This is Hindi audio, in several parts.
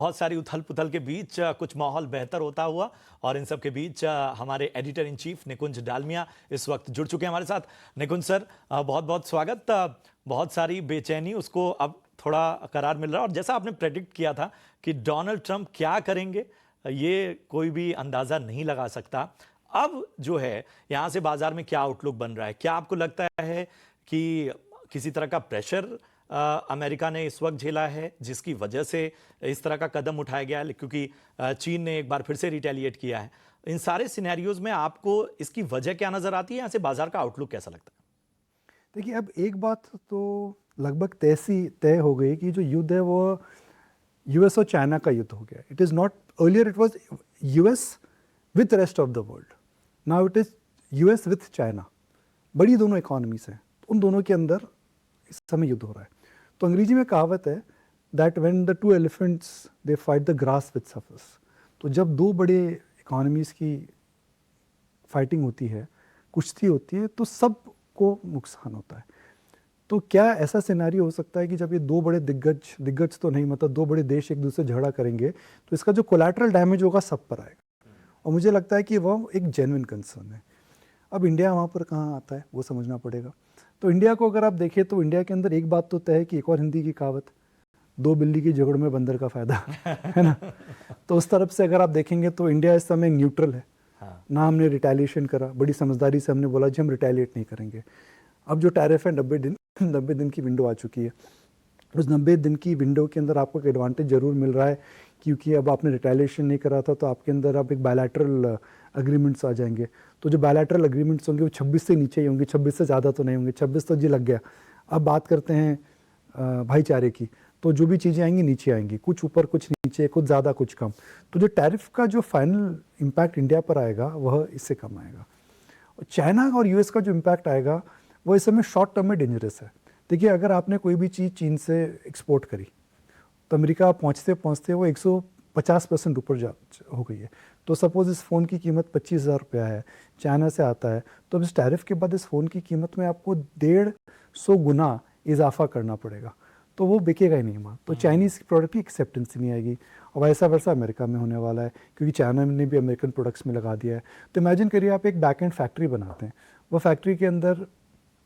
बहुत सारी उथल पुथल के बीच कुछ माहौल बेहतर होता हुआ और इन सब के बीच हमारे एडिटर इन चीफ निकुंज डालमिया इस वक्त जुड़ चुके हैं हमारे साथ। निकुंज सर, बहुत बहुत स्वागत। बहुत सारी बेचैनी उसको अब थोड़ा करार मिल रहा है और जैसा आपने प्रेडिक्ट किया था कि डोनाल्ड ट्रंप क्या करेंगे ये कोई भी अंदाजा नहीं लगा सकता। अब जो है यहाँ से बाजार में क्या आउटलुक बन रहा है, क्या आपको लगता है कि किसी तरह का प्रेशर अमेरिका ने इस वक्त झेला है जिसकी वजह से इस तरह का कदम उठाया गया है, क्योंकि चीन ने एक बार फिर से रिटेलिएट किया है। इन सारे सिनेरियोज में आपको इसकी वजह क्या नजर आती है, यहाँ से बाजार का आउटलुक कैसा लगता है? देखिए, अब एक बात तो लगभग तय हो गई कि जो युद्ध है वो यूएस और चाइना का युद्ध हो गया। It is not, earlier it was US with rest of the world, now it is US with China. बड़ी दोनों इकोनॉमीज हैं, उन दोनों के अंदर इस समय युद्ध हो रहा है। तो अंग्रेजी में कहावत है that when the two elephants they fight the grass with suffers. तो जब दो बड़े इकोनॉमीज़ की फाइटिंग होती है, कुश्ती होती है, तो सबको नुकसान होता है। तो क्या ऐसा सिनेरियो हो सकता है कि जब ये दो बड़े दिग्गज तो नहीं, मतलब दो बड़े देश एक दूसरे झगड़ा करेंगे तो इसका जो कोलैटरल डैमेज होगा सब पर आएगा, और मुझे लगता है कि वह एक जेन्युइन कंसर्न है। अब इंडिया वहाँ पर कहाँ आता है वो समझना पड़ेगा। तो इंडिया को अगर आप देखें तो इंडिया के अंदर एक बात तो तय है कि एक और हिंदी की कहावत, दो बिल्ली की झगड़ में बंदर का फायदा है ना। तो उस तरफ से अगर आप देखेंगे तो इंडिया इस समय न्यूट्रल है। हाँ। ना हमने रिटेलिएशन करा, बड़ी समझदारी से हमने बोला जी हम रिटेलिएट नहीं करेंगे। अब जो टैरिफ है 90 दिन की विंडो आ चुकी है। उस 90 दिन की विंडो के अंदर आपको एक एडवांटेज जरूर मिल रहा है, क्योंकि अब आपने रिटेलिएशन नहीं करा था तो आपके अंदर अब एक बायलैटरल अग्रीमेंट्स आ जाएंगे। तो जो बायलैटरल अग्रीमेंट्स होंगे वो 26 से नीचे ही होंगे, 26 से ज़्यादा तो नहीं होंगे। 26 तो जी लग गया। अब बात करते हैं भाईचारे की, तो जो भी चीज़ें आएंगी नीचे आएंगी, कुछ ऊपर कुछ नीचे, कुछ ज़्यादा कुछ कम। तो जो टैरिफ का जो फाइनल इम्पैक्ट इंडिया पर आएगा वह इससे कम आएगा। चाइना और यूएस का जो इम्पैक्ट आएगा वो इस समय शॉर्ट टर्म में डेंजरस है। देखिए, अगर आपने कोई भी चीज़ चीन से एक्सपोर्ट करी तो अमेरिका पहुँचते पहुँचते वो 150% ऊपर जा हो गई है। तो सपोज़ इस फ़ोन की कीमत 25,000 रुपया है, चाइना से आता है, तो अब इस टैरिफ के बाद इस फ़ोन की कीमत में आपको 150 गुना इजाफा करना पड़ेगा। तो वो बिकेगा ही नहीं वहाँ, तो चाइनीज़ प्रोडक्ट की एक्सेप्टेंस नहीं आएगी। और वैसा वैसा अमेरिका में होने वाला है, क्योंकि चाइना ने भी अमेरिकन प्रोडक्ट्स में लगा दिया है। तो इमेजिन करिए आप एक बैक एंड फैक्ट्री बनाते हैं, वो फैक्ट्री के अंदर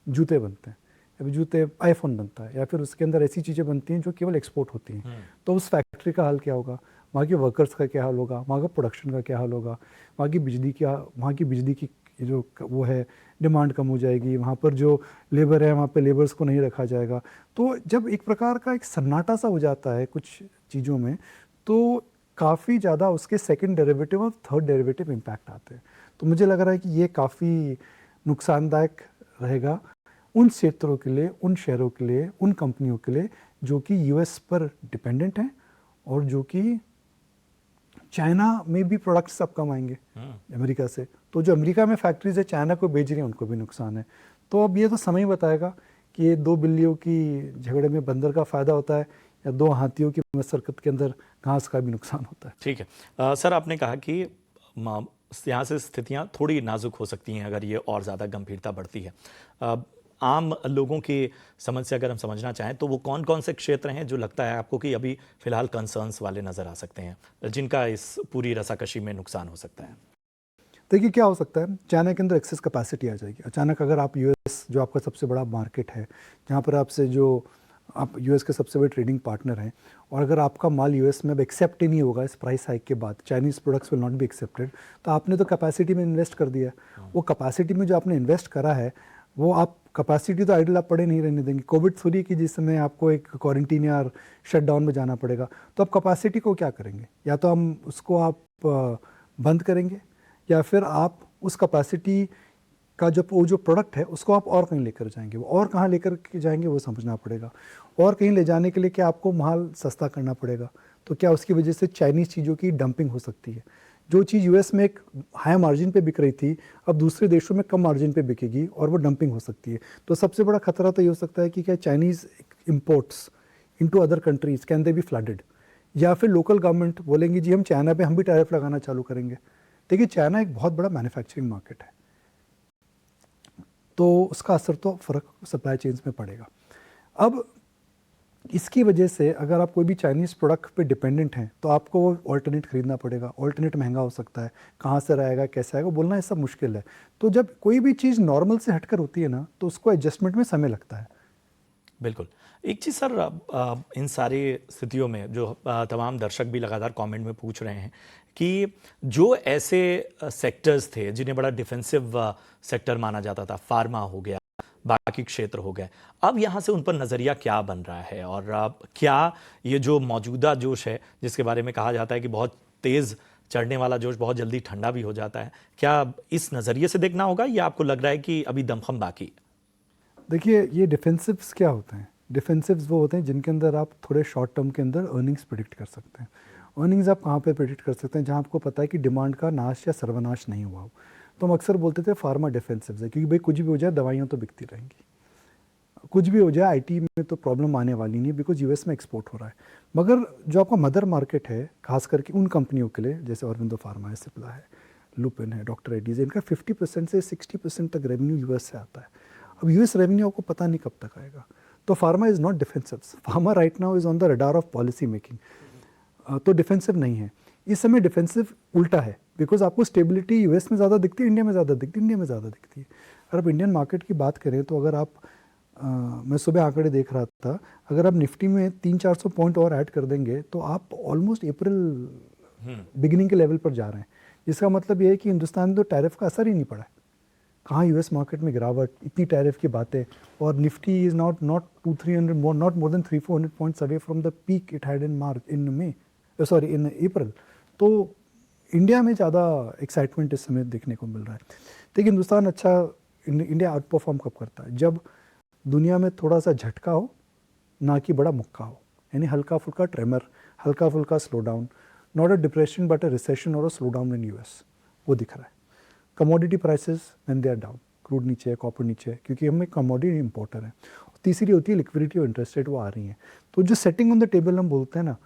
जूते बनते हैं, या जूते आईफोन बनता है, या फिर उसके अंदर ऐसी चीज़ें बनती हैं जो केवल एक्सपोर्ट होती हैं। तो उस फैक्ट्री का हाल क्या होगा, वहाँ के वर्कर्स का क्या हाल होगा, वहाँ का प्रोडक्शन का क्या हाल होगा, वहाँ की बिजली की जो वो है डिमांड कम हो जाएगी, वहाँ पर जो लेबर है वहाँ पे लेबर्स को नहीं रखा जाएगा। तो जब एक प्रकार का एक सन्नाटा सा हो जाता है कुछ चीज़ों में, तो काफ़ी ज़्यादा उसके सेकंड डेरिवेटिव और थर्ड डेरिवेटिव इम्पैक्ट आते हैं। तो मुझे लग रहा है कि ये काफ़ी नुकसानदायक रहेगा उन क्षेत्रों के लिए, उन शहरों के लिए, उन कंपनियों के लिए जो कि यूएस पर डिपेंडेंट हैं और जो कि चाइना में भी प्रोडक्ट्स अब कम आएंगे अमेरिका से। तो जो अमेरिका में फैक्ट्रीज है चाइना को बेच रही हैं उनको भी नुकसान है। तो अब ये तो समय ही बताएगा कि ये दो बिल्लियों की झगड़े में बंदर का फ़ायदा होता है या दो हाथियों की मशक्कत के अंदर घास का भी नुकसान होता है। ठीक है। सर, आपने कहा कि यहाँ से स्थितियाँ थोड़ी नाजुक हो सकती हैं अगर ये और ज़्यादा गंभीरता बढ़ती है। आम लोगों की समझ से अगर हम समझना चाहें तो वो कौन कौन से क्षेत्र हैं जो लगता है आपको कि अभी फिलहाल कंसर्न्स वाले नज़र आ सकते हैं, जिनका इस पूरी रसाकशी में नुकसान हो सकता है? देखिए, क्या हो सकता है, चाइना के अंदर एक्सेस कैपेसिटी आ जाएगी अचानक। अगर आप यूएस, जो आपका सबसे बड़ा मार्केट है, जहाँ पर आपसे जो आप यूएस के सबसे बड़े ट्रेडिंग पार्टनर हैं, और अगर आपका माल यूएस में अब एक्सेप्ट ही नहीं होगा इस प्राइस हाइक के बाद, Chinese products will not be accepted, तो आपने तो कैपेसिटी में इन्वेस्ट कर दिया है। वो कैपेसिटी में जो आपने इन्वेस्ट करा है, वो आप कैपेसिटी तो आइडल आप पड़े नहीं रहने देंगे। कोविड थोड़ी कि जिस समय आपको एक क्वारंटीन या शटडाउन में जाना पड़ेगा, तो आप कैपेसिटी को क्या करेंगे, या तो हम उसको आप बंद करेंगे, या फिर आप उस कैपेसिटी का वो जो प्रोडक्ट है उसको आप और कहीं लेकर जाएंगे। वो और कहाँ लेकर के जाएंगे वो समझना पड़ेगा। और कहीं ले जाने के लिए क्या आपको माल सस्ता करना पड़ेगा, तो क्या उसकी वजह से चाइनीज़ चीज़ों की डंपिंग हो सकती है। जो चीज़ यूएस में एक हाई मार्जिन पे बिक रही थी अब दूसरे देशों में कम मार्जिन पे बिकेगी और वो डंपिंग हो सकती है। तो सबसे बड़ा खतरा तो ये हो सकता है कि क्या Chinese imports into other countries can they B flooded, या फिर लोकल गवर्नमेंट बोलेंगी जी हम चाइना पे हम भी टैरिफ लगाना चालू करेंगे। देखिए, चाइना एक बहुत बड़ा मैन्युफैक्चरिंग मार्केट है, तो उसका असर तो फ़र्क सप्लाई चेन्स में पड़ेगा। अब इसकी वजह से अगर आप कोई भी चाइनीज़ प्रोडक्ट पे डिपेंडेंट हैं तो आपको वो ऑल्टरनेट खरीदना पड़ेगा। ऑल्टरनेट महंगा हो सकता है, कहाँ से रहेगा, कैसे आएगा, बोलना ये सब मुश्किल है। तो जब कोई भी चीज़ नॉर्मल से हटकर होती है ना, तो उसको एडजस्टमेंट में समय लगता है। बिल्कुल। एक चीज़ सर, इन सारी स्थितियों में जो तमाम दर्शक भी लगातार कमेंट में पूछ रहे हैं कि जो ऐसे सेक्टर्स थे जिन्हें बड़ा डिफेंसिव सेक्टर माना जाता था, फार्मा हो गया, बाकी क्षेत्र हो गए, अब यहाँ से उन पर नज़रिया क्या बन रहा है? और क्या ये जो मौजूदा जोश है, जिसके बारे में कहा जाता है कि बहुत तेज़ चढ़ने वाला जोश बहुत जल्दी ठंडा भी हो जाता है, क्या इस नज़रिए से देखना होगा या आपको लग रहा है कि अभी दमखम बाकी है? देखिए, ये डिफेंसिव्स क्या होते हैं? डिफेंसिव्स वो होते हैं जिनके अंदर आप थोड़े शॉर्ट टर्म के अंदर अर्निंग्स प्रिडिक्ट कर सकते हैं। अर्निंग्स आप कहाँ पे प्रिडिक्ट कर सकते हैं? जहाँ आपको पता है कि डिमांड का नाश या सर्वनाश नहीं हुआ हो। तो हम अक्सर बोलते थे फार्मा डिफेंसिव्स है, क्योंकि भाई कुछ भी हो जाए दवाइयाँ तो बिकती रहेंगी। कुछ भी हो जाए आईटी में तो प्रॉब्लम आने वाली नहीं, बिकॉज यूएस में एक्सपोर्ट हो रहा है। मगर जो आपका मदर मार्केट है, खास करके उन कंपनियों के लिए जैसे ऑरबिंदो फार्मा है, सिप्ला है, लुपिन है, डॉक्टर रेड्डीज है, इनका 50% से 60% तक रेवेन्यू यूएस से आता है। अब यूएस रेवेन्यू आपको पता नहीं कब तक आएगा। तो pharma is not defensive. Pharma right now is on the radar of policy making. तो डिफेंसिव नहीं है इस समय। डिफेंसिव उल्टा है, बिकॉज आपको स्टेबिलिटी यूएस में ज़्यादा दिखती है, इंडिया में ज़्यादा दिखती है, इंडिया में ज़्यादा दिखती है। अगर आप इंडियन मार्केट की बात करें तो अगर आप मैं सुबह आंकड़े देख रहा था, अगर आप निफ्टी में 300-400 पॉइंट और ऐड कर देंगे तो आप ऑलमोस्ट अप्रैल बिगिनिंग के लेवल पर जा रहे हैं। जिसका मतलब ये है कि हिंदुस्तान में तो टैरिफ का असर ही नहीं पड़ा है। कहाँ यूएस मार्केट में गिरावट, इतनी टैरिफ की बातें, और Nifty is not 200-300 more, not more than 300-400 points away from the peak it had in March, in May, sorry in April. तो इंडिया में ज़्यादा एक्साइटमेंट इस समय देखने को मिल रहा है। देखिए, हिंदुस्तान अच्छा, इंडिया आउट परफॉर्म कब करता है? जब दुनिया में थोड़ा सा झटका हो, ना कि बड़ा मुक्का हो, यानी हल्का फुल्का ट्रेमर, हल्का फुल्का slow down, not a depression but a recession और a slow down in US, वो दिख रहा है। Commodity prices when they are down, crude नीचे है, कॉपर नीचे है, क्योंकि हम एक कमोडिटी इंपोर्टर हैं। तीसरी होती है लिक्विडिटी और इंटरेस्ट रेट, वो आ रही हैं। तो जो सेटिंग ऑन द टेबल हम बोलते हैं ना,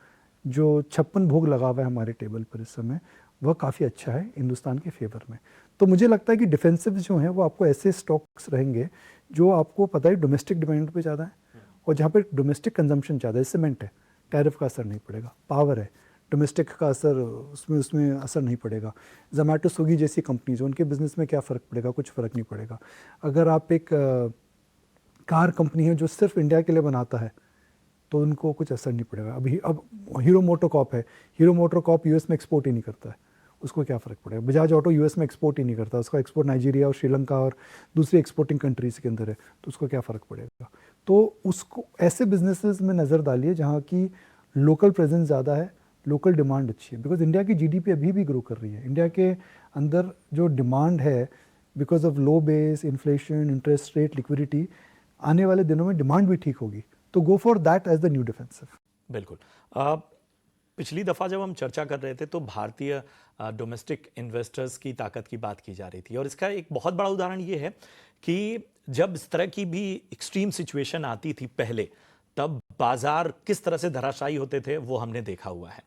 जो 56 भोग लगा हुआ है हमारे टेबल पर इस समय, वह काफ़ी अच्छा है हिंदुस्तान के फेवर में। तो मुझे लगता है कि डिफेंसिव जो हैं वो आपको ऐसे स्टॉक्स रहेंगे जो आपको पता है डोमेस्टिक डिमांड पे ज़्यादा है, और जहाँ पे डोमेस्टिक कंजम्पशन ज़्यादा है। सीमेंट है, टैरिफ का असर नहीं पड़ेगा। पावर है, डोमेस्टिक का असर, उसमें असर नहीं पड़ेगा। जोमेटो, स्विगी जैसी कंपनीज, उनके बिजनेस में क्या फ़र्क पड़ेगा? कुछ फ़र्क नहीं पड़ेगा। अगर आप एक कार कंपनी है जो सिर्फ इंडिया के लिए बनाता है, तो उनको कुछ असर नहीं पड़ेगा। अब हीरो मोटोकॉप है, हीरो मोटोकॉप यूएस में एक्सपोर्ट ही नहीं करता है, उसको क्या फ़र्क पड़ेगा? बजाज ऑटो यूएस में एक्सपोर्ट ही नहीं करता, उसका एक्सपोर्ट नाइजीरिया और श्रीलंका और दूसरी एक्सपोर्टिंग कंट्रीज़ के अंदर है, तो उसको क्या फ़र्क पड़ेगा? तो उसको ऐसे बिजनेसेस में नज़र डालिए जहाँ की लोकल प्रेजेंस ज़्यादा है, लोकल डिमांड अच्छी है। बिकॉज इंडिया की जीडीपी अभी भी ग्रो कर रही है। इंडिया के अंदर जो डिमांड है, because of low base, inflation, interest rate, liquidity, आने वाले दिनों में डिमांड भी ठीक होगी। तो go for that as the new defensive. बिल्कुल। पिछली दफ़ा जब हम चर्चा कर रहे थे तो भारतीय डोमेस्टिक इन्वेस्टर्स की ताकत की बात की जा रही थी, और इसका एक बहुत बड़ा उदाहरण ये है कि जब इस तरह की भी एक्सट्रीम सिचुएशन आती थी पहले, तब बाजार किस तरह से धराशायी होते थे वो हमने देखा हुआ है।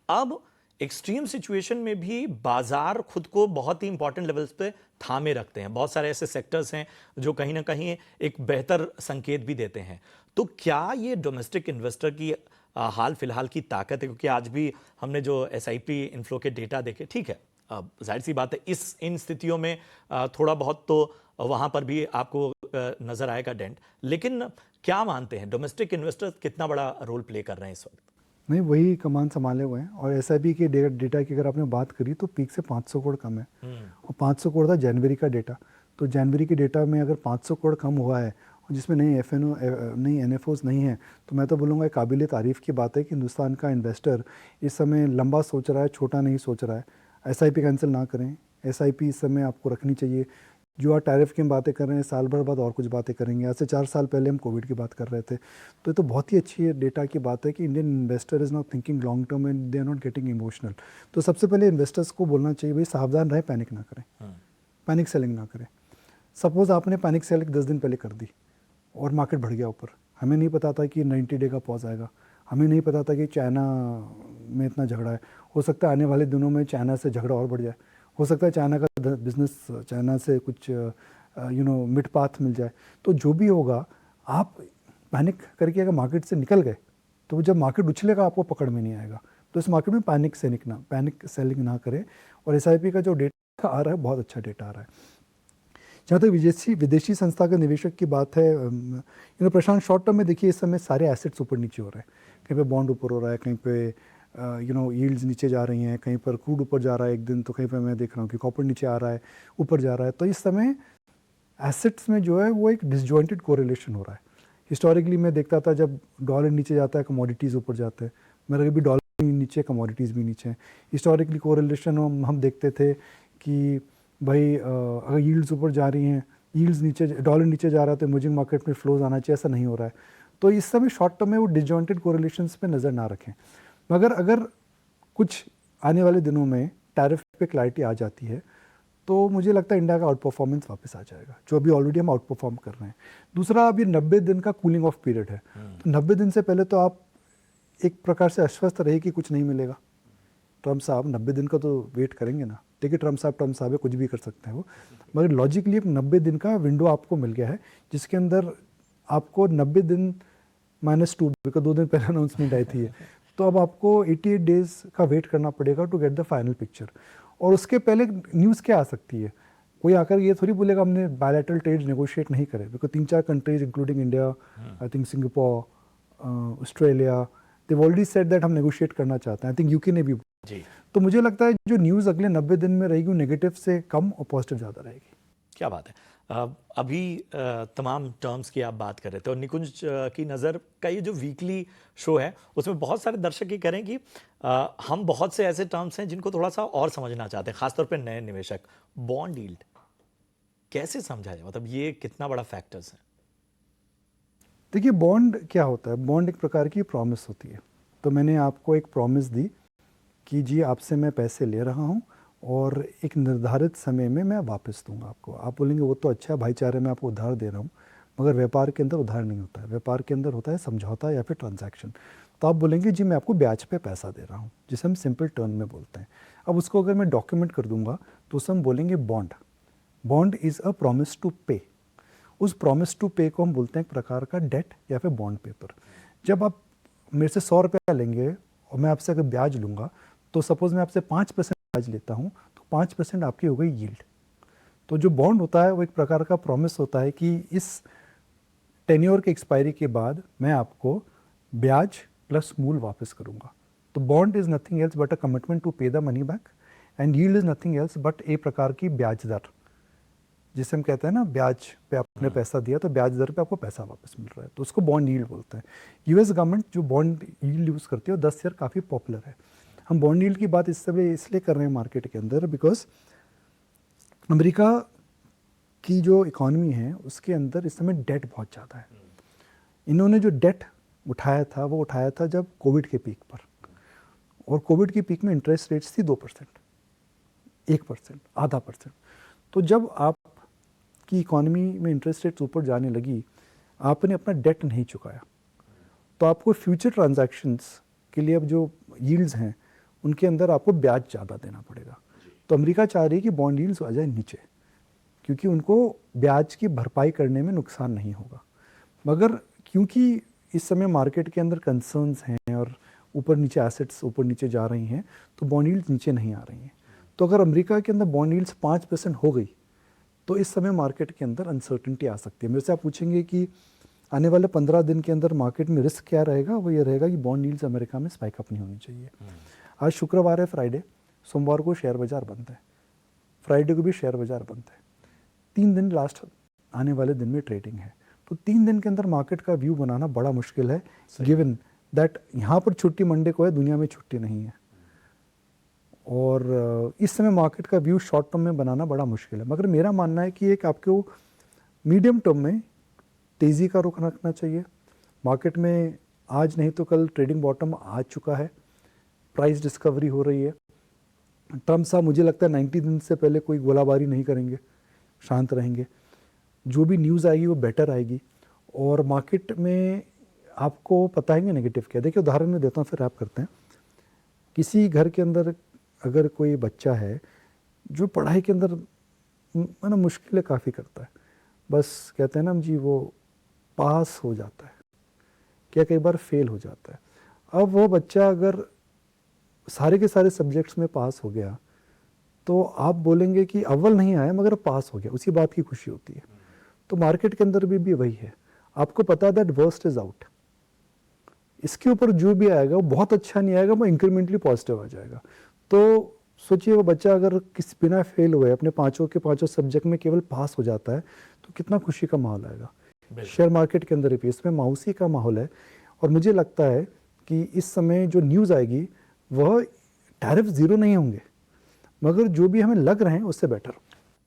अब एक्सट्रीम सिचुएशन में भी बाजार खुद को बहुत ही इंपॉर्टेंट लेवल्स पे थामे रखते हैं। बहुत सारे ऐसे सेक्टर्स हैं जो कहीं ना कहीं एक बेहतर संकेत भी देते हैं। तो क्या ये डोमेस्टिक इन्वेस्टर की हाल फिलहाल की ताकत है? क्योंकि आज भी हमने जो एसआईपी इनफ्लो के डेटा देखे, ठीक है, जाहिर सी बात है इन स्थितियों में थोड़ा बहुत तो वहां पर भी आपको नजर आएगा डेंट, लेकिन क्या मानते हैं डोमेस्टिक इन्वेस्टर्स कितना बड़ा रोल प्ले कर रहे हैं इस वक्त? नहीं, वही कमान संभाले हुए हैं। और एसआईपी के डेटा की अगर आपने बात करी तो पीक से 500 करोड़ कम है, और 500 करोड़ था जनवरी का डेटा। तो जनवरी के डेटा में अगर 500 करोड़ कम हुआ है, और जिसमें नई एनएफओज नहीं है, तो मैं तो बोलूँगा काबिल तारीफ़ की बात है कि हिंदुस्तान का इन्वेस्टर इस समय लंबा सोच रहा है, छोटा नहीं सोच रहा है। एसआईपी कैंसिल ना करें, एसआईपी इस समय आपको रखनी चाहिए। जो आप टैरिफ की बातें कर रहे हैं, साल भर बाद और कुछ बातें करेंगे। आज से 4 साल पहले हम कोविड की बात कर रहे थे। तो ये तो बहुत ही अच्छी डेटा की बात है कि Indian investor is not thinking long term and they are not getting emotional. तो सबसे पहले इन्वेस्टर्स को बोलना चाहिए, भाई सावधान रहे, पैनिक ना करें, पैनिक सेलिंग ना करें। सपोज आपने पैनिक सेलिंग 10 दिन पहले कर दी और मार्केट बढ़ गया ऊपर, हमें नहीं पता था कि 90 डे का पॉज आएगा, हमें नहीं पता था कि चाइना में इतना झगड़ा है। हो सकता है आने वाले दिनों में चाइना से झगड़ा और बढ़ जाए, हो सकता है चाइना का बिजनेस, चाइना से कुछ मिड पाथ मिल जाए। तो जो भी होगा, आप पैनिक करके अगर मार्केट से निकल गए तो वो जब मार्केट उछलेगा आपको पकड़ में नहीं आएगा। तो इस मार्केट में पैनिक सेलिंग ना करें। और एसआईपी का जो डेटा आ रहा है बहुत अच्छा डेटा आ रहा है। जहाँ तक विदेशी संस्था के निवेशक की बात है, प्रशांत, शॉर्ट टर्म में देखिए इस समय सारे एसेट्स ऊपर नीचे हो रहे हैं। कहीं पे बॉन्ड ऊपर हो रहा है, कहीं पे यील्ड्स नीचे जा रही हैं, कहीं पर क्रूड ऊपर जा रहा है एक दिन, तो कहीं पे मैं देख रहा हूँ कि कॉपर नीचे आ रहा है, ऊपर जा रहा है। तो इस समय एसेट्स में जो है वो एक डिसजॉइंटेड कोरिलेशन हो रहा है। हिस्टोरिकली मैं देखता था जब डॉलर नीचे जाता है कमोडिटीज़ ऊपर जाते हैं, मगर अभी डॉलर नीचे कमोडिटीज़ भी नीचे हैं। हिस्टोरिकली कोरिलेशन हम देखते थे कि भाई अगर यील्ड्स ऊपर जा रही हैं, यील्ड्स नीचे, डॉलर नीचे जा रहा है तो इमर्जिंग मार्केट में फ्लोज आना चाहिए, ऐसा नहीं हो रहा है। तो इस समय शॉर्ट टर्म में वो डिसजॉइंटेड कोरिलेशंस पे नज़र ना रखें। मगर अगर कुछ आने वाले दिनों में टैरिफ पे क्लैरिटी आ जाती है तो मुझे लगता है इंडिया का आउट परफॉर्मेंस वापस आ जाएगा, जो अभी ऑलरेडी हम आउट परफॉर्म कर रहे हैं। दूसरा, अभी 90 दिन का कूलिंग ऑफ पीरियड है, तो 90 दिन से पहले तो आप एक प्रकार से आश्वस्त रहे कि कुछ नहीं मिलेगा। ट्रम्प साहब 90 दिन का तो वेट करेंगे ना। देखिए ट्रम्प साहब है, कुछ भी कर सकते हैं वो, मगर लॉजिकली एक 90 दिन का विंडो आपको मिल गया है, जिसके अंदर आपको 90 दिन -2, बिकॉज 2 दिन पहले अनाउंसमेंट आई थी। तो अब आपको 88 डेज का वेट करना पड़ेगा to get the final picture. और उसके पहले न्यूज़ क्या आ सकती है? कोई आकर ये थोड़ी बोलेगा हमने बायलैटरल ट्रेड नेगोशिएट नहीं करे, because 3-4 countries including India, I think Singapore, Australia, they already said that हम नेगोशिएट करना चाहते हैं। आई थिंक यूके ने भी जी। तो मुझे लगता है जो न्यूज़ अगले 90 दिन में रहेगी वो नेगेटिव से कम और पॉजिटिव ज़्यादा रहेगी। क्या बात है। अभी तमाम टर्म्स की आप बात कर रहे थे और निकुंज की नज़र का ये जो वीकली शो है उसमें बहुत सारे दर्शक ये करें कि हम बहुत से ऐसे टर्म्स हैं जिनको थोड़ा सा और समझना चाहते हैं, खासतौर पे नए निवेशक। बॉन्ड यील्ड कैसे समझा जाए, मतलब ये कितना बड़ा फैक्टर्स है? देखिए बॉन्ड क्या होता है? बॉन्ड एक प्रकार की प्रॉमिस होती है। तो मैंने आपको एक प्रॉमिस दी कि जी आपसे मैं पैसे ले रहा हूँ और एक निर्धारित समय में मैं वापस दूंगा आपको। आप बोलेंगे वो तो अच्छा है, भाईचारे में आपको उधार दे रहा हूँ, मगर व्यापार के अंदर उधार नहीं होता है। व्यापार के अंदर होता है समझौता या फिर ट्रांजैक्शन। तो आप बोलेंगे जी मैं आपको ब्याज पे पैसा दे रहा हूँ, जिसे हम सिंपल टर्म में बोलते हैं। अब उसको अगर मैं डॉक्यूमेंट कर दूंगा तो उसे हम बोलेंगे bond. Bond is a promise to pay. उस प्रॉमिस टू पे को हम बोलते हैं एक प्रकार का डेट या फिर बॉन्ड पेपर। जब आप मेरे से 100 रुपया लेंगे और मैं आपसे अगर ब्याज लूँगा, तो सपोज मैं आपसे 5% ब्याज लेता हूँ, तो 5% आपकी हो गई यील्ड। तो जो बॉन्ड होता है वो एक प्रकार का प्रॉमिस होता है कि इस टेन्योर के एक्सपायरी के बाद मैं आपको ब्याज प्लस मूल वापस करूँगा। तो bond is nothing else but a commitment to pay the money back, and yield is nothing else but a प्रकार की ब्याज दर, जिसे हम कहते हैं ना ब्याज पे आपने पैसा दिया तो ब्याज दर पे आपको पैसा वापस मिल रहा है, तो उसको बॉन्ड यील्ड बोलते हैं। यूएस गवर्नमेंट जो बॉन्ड यील्ड यूज़ करती है वो 10 ईयर काफ़ी पॉपुलर है। हम बॉन्ड यील्ड की बात इसलिए कर रहे हैं मार्केट के अंदर बिकॉज अमेरिका की जो इकॉनमी है उसके अंदर इस समय डेट बहुत ज़्यादा है। इन्होंने जो डेट उठाया था वो उठाया था जब कोविड के पीक पर, और कोविड की पीक में इंटरेस्ट रेट्स थी 2%, 1%, आधा %। तो जब आप की इकॉनमी में इंटरेस्ट रेट्स ऊपर जाने लगी, आपने अपना डेट नहीं चुकाया, तो आपको फ्यूचर ट्रांजैक्शंस के लिए अब जो यील्ड्स हैं उनके अंदर आपको ब्याज ज़्यादा देना पड़ेगा। तो अमेरिका चाह रही है कि बॉन्ड यील्ड्स आ जाए नीचे, क्योंकि उनको ब्याज की भरपाई करने में नुकसान नहीं होगा। मगर क्योंकि इस समय मार्केट के अंदर कंसर्न्स हैं और ऊपर नीचे एसेट्स ऊपर नीचे जा रही हैं, तो बॉन्ड यील्ड्स नीचे नहीं आ रही हैं। तो अगर अमेरिका के अंदर बॉन्ड यील्ड्स 5% हो गई तो इस समय मार्केट के अंदर अनसर्टेनिटी आ सकती है। मेरे से आप पूछेंगे कि आने वाले 15 दिन के अंदर मार्केट में रिस्क क्या रहेगा, वो ये रहेगा कि बॉन्ड यील्ड्स अमेरिका में स्पाइक अप नहीं होनी चाहिए। आज शुक्रवार है, फ्राइडे, सोमवार को शेयर बाजार बंद है, फ्राइडे को भी शेयर बाजार बंद है। 3 दिन लास्ट आने वाले दिन में ट्रेडिंग है। तो 3 दिन के अंदर मार्केट का व्यू बनाना बड़ा मुश्किल है, गिवन दैट यहाँ पर छुट्टी मंडे को है, दुनिया में छुट्टी नहीं है। और इस समय मार्केट का व्यू शॉर्ट टर्म में बनाना बड़ा मुश्किल है। मगर मेरा मानना है कि एक आपको मीडियम टर्म में तेज़ी का रुख रखना चाहिए। मार्केट में आज नहीं तो कल ट्रेडिंग बॉटम आ चुका है, प्राइस डिस्कवरी हो रही है। ट्रम्प साहब मुझे लगता है 90 दिन से पहले कोई गोलाबारी नहीं करेंगे, शांत रहेंगे। जो भी न्यूज़ आएगी वो बेटर आएगी, और मार्केट में आपको पता है नेगेटिव क्या। देखिए उदाहरण में देता हूँ, फिर आप करते हैं। किसी घर के अंदर अगर कोई बच्चा है जो पढ़ाई के अंदर मुश्किलें काफ़ी करता है, बस कहते हैं ना जी वो पास हो जाता है, क्या कई बार फेल हो जाता है। अब वो बच्चा अगर सारे के सारे सब्जेक्ट्स में पास हो गया तो आप बोलेंगे कि अव्वल नहीं आया मगर पास हो गया, उसी बात की खुशी होती है। तो मार्केट के अंदर भी वही है, आपको पता है दैट वर्स्ट इज आउट, इसके ऊपर जो भी आएगा वो बहुत अच्छा नहीं आएगा, वो इंक्रीमेंटली पॉजिटिव आ जाएगा। तो सोचिए वो बच्चा अगर किसी बिना फेल हुए अपने पांचों के पांचों सब्जेक्ट में केवल पास हो जाता है तो कितना खुशी का माहौल आएगा। शेयर मार्केट के अंदर भी इसमें मायूसी का माहौल है, और मुझे लगता है कि इस समय जो न्यूज़ आएगी वह टैरिफ ज़ीरो नहीं होंगे, मगर जो भी हमें लग रहे हैं उससे बेटर।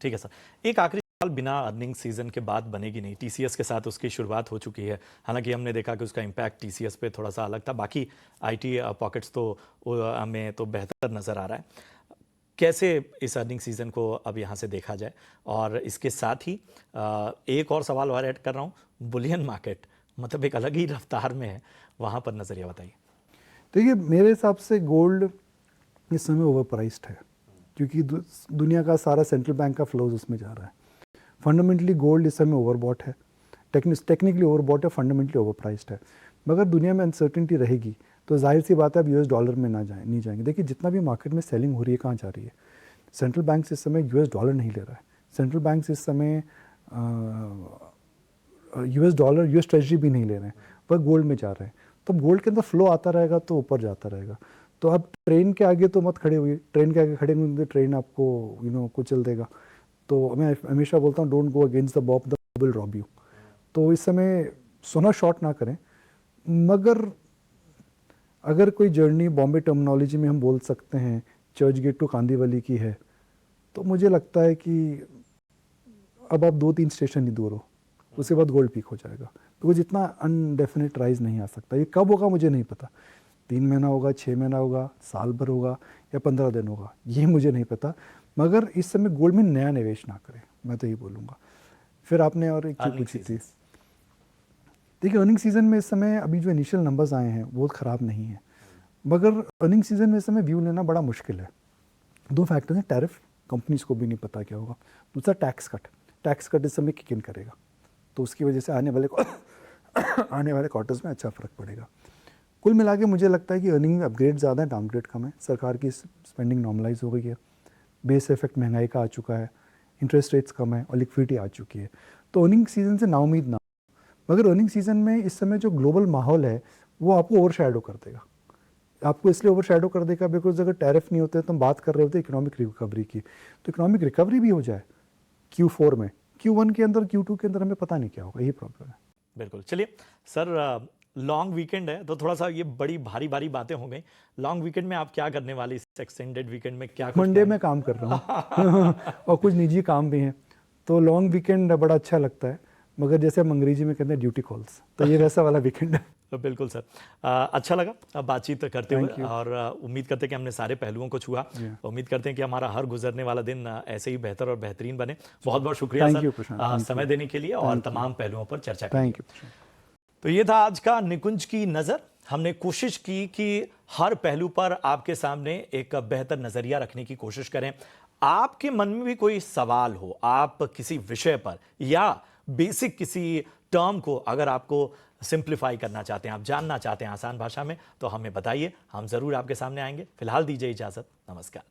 ठीक है सर, एक आखिरी सवाल, बिना अर्निंग सीजन के बाद बनेगी नहीं, टीसीएस के साथ उसकी शुरुआत हो चुकी है, हालांकि हमने देखा कि उसका इम्पैक्ट टीसीएस पे थोड़ा सा अलग था, बाकी आईटी पॉकेट्स तो हमें तो बेहतर नज़र आ रहा है। कैसे इस अर्निंग सीजन को अब यहाँ से देखा जाए? और इसके साथ ही एक और सवाल और ऐड कर रहा हूँ, बुलियन मार्केट मतलब एक अलग ही रफ्तार में है, वहाँ पर नज़रिया बताइए। देखिए मेरे हिसाब से गोल्ड इस समय ओवर प्राइस्ड है, क्योंकि दुनिया का सारा सेंट्रल बैंक का फ्लोज उसमें जा रहा है। फंडामेंटली गोल्ड इस समय ओवरबॉट है, टेक्निकली ओवरबॉट है, फंडामेंटली ओवर प्राइस्ड है। मगर दुनिया में अनसर्टिनिटी रहेगी तो जाहिर सी बात है अब यूएस डॉलर में नहीं जाएंगे। देखिए जितना भी मार्केट में सेलिंग हो रही है कहाँ जा रही है, सेंट्रल बैंक इस समय यूएस डॉलर नहीं ले रहा है, सेंट्रल बैंक इस समय यूएस डॉलर यूएस ट्रेजरी भी नहीं ले रहे हैं, वह गोल्ड में जा रहे हैं। तो गोल्ड के अंदर फ्लो आता रहेगा तो ऊपर जाता रहेगा। तो अब ट्रेन के आगे तो मत खड़े हुए, ट्रेन के आगे खड़े होंगे ट्रेन आपको कुचल देगा। तो मैं हमेशा बोलता हूँ don't go against the mob, they'll rob you. तो इस समय सोना शॉर्ट ना करें, मगर अगर कोई जर्नी बॉम्बे टर्मिनोलॉजी में हम बोल सकते हैं चर्च गेट टू कांदीवली की है, तो मुझे लगता है कि अब आप 2-3 स्टेशन ही दूर हो, उसके बाद गोल्ड पीक हो जाएगा। तो वो जितना अनडेफिनेट राइज नहीं आ सकता, ये कब होगा मुझे नहीं पता, 3 महीना होगा, 6 महीना होगा, साल भर होगा या 15 दिन होगा, ये मुझे नहीं पता। मगर इस समय गोल्ड में नया निवेश ना करें, मैं तो ये बोलूँगा। फिर आपने और एक चीज़ पूछी थी, देखिए अर्निंग सीजन में इस समय अभी जो इनिशियल नंबर्स आए हैं वो ख़राब नहीं है, मगर अर्निंग सीजन में इस समय व्यू लेना बड़ा मुश्किल है। 2 फैक्टर हैं, टैरिफ कंपनीज को भी नहीं पता क्या होगा, दूसरा टैक्स कट इस समय किक इन करेगा, तो उसकी वजह से आने वाले क्वार्टर्स में अच्छा फ़र्क पड़ेगा। कुल मिला के मुझे लगता है कि अर्निंग अपग्रेड ज़्यादा है, डाउनग्रेड कम है। सरकार की स्पेंडिंग नॉर्मलाइज हो गई है, बेस इफेक्ट महंगाई का आ चुका है, इंटरेस्ट रेट्स कम है और लिक्विडिटी आ चुकी है। तो अर्निंग सीजन से नाउम्मीद ना, मगर अर्निंग सीजन में इस समय जो ग्लोबल माहौल है वो आपको ओवरशैडो कर देगा। आपको इसलिए ओवरशैडो कर देगा बिकॉज अगर टैरिफ नहीं होते तो हम बात कर रहे होते इकोनॉमिक रिकवरी की, तो इकोनॉमिक रिकवरी भी हो जाए Q4 में, Q1 के अंदर, Q2 के अंदर हमें पता नहीं क्या होगा, यही प्रॉब्लम है। बिल्कुल। चलिए सर, लॉन्ग वीकेंड है तो थोड़ा सा ये बड़ी भारी भारी बातें हो गई। लॉन्ग वीकेंड में आप क्या करने वाले, इस एक्सटेंडेड वीकेंड में क्या कुछ मंडे plan में काम कर रहा हूँ और कुछ निजी काम भी हैं, तो लॉन्ग वीकेंड बड़ा अच्छा लगता है, मगर जैसे हम अंग्रेजी में कहते हैं ड्यूटी कॉल्स, तो ये वैसा वाला वीकेंड है। तो बिल्कुल सर, अच्छा लगा बातचीत करते हुए, Thank you. और उम्मीद करते हैं कि हमने सारे पहलुओं को छुआ। उम्मीद करते हैं कि हमारा हर गुजरने वाला दिन ऐसे ही बेहतर और बेहतरीन बने। बहुत बहुत शुक्रिया Thank sir, you, Prashant. Thank समय you. देने के लिए और Thank you. तमाम पहलुओं पर चर्चा करने थैंक के यू। लिए। तो ये था आज का निकुंज की नज़र। हमने कोशिश की कि हर पहलू पर आपके सामने एक बेहतर नज़रिया रखने की कोशिश करें। आपके मन में भी कोई सवाल हो, आप किसी विषय पर या बेसिक किसी टर्म को अगर आपको सिंप्लीफाई करना चाहते हैं, आप जानना चाहते हैं आसान भाषा में, तो हमें बताइए, हम ज़रूर आपके सामने आएंगे। फिलहाल दीजिए इजाज़त, नमस्कार।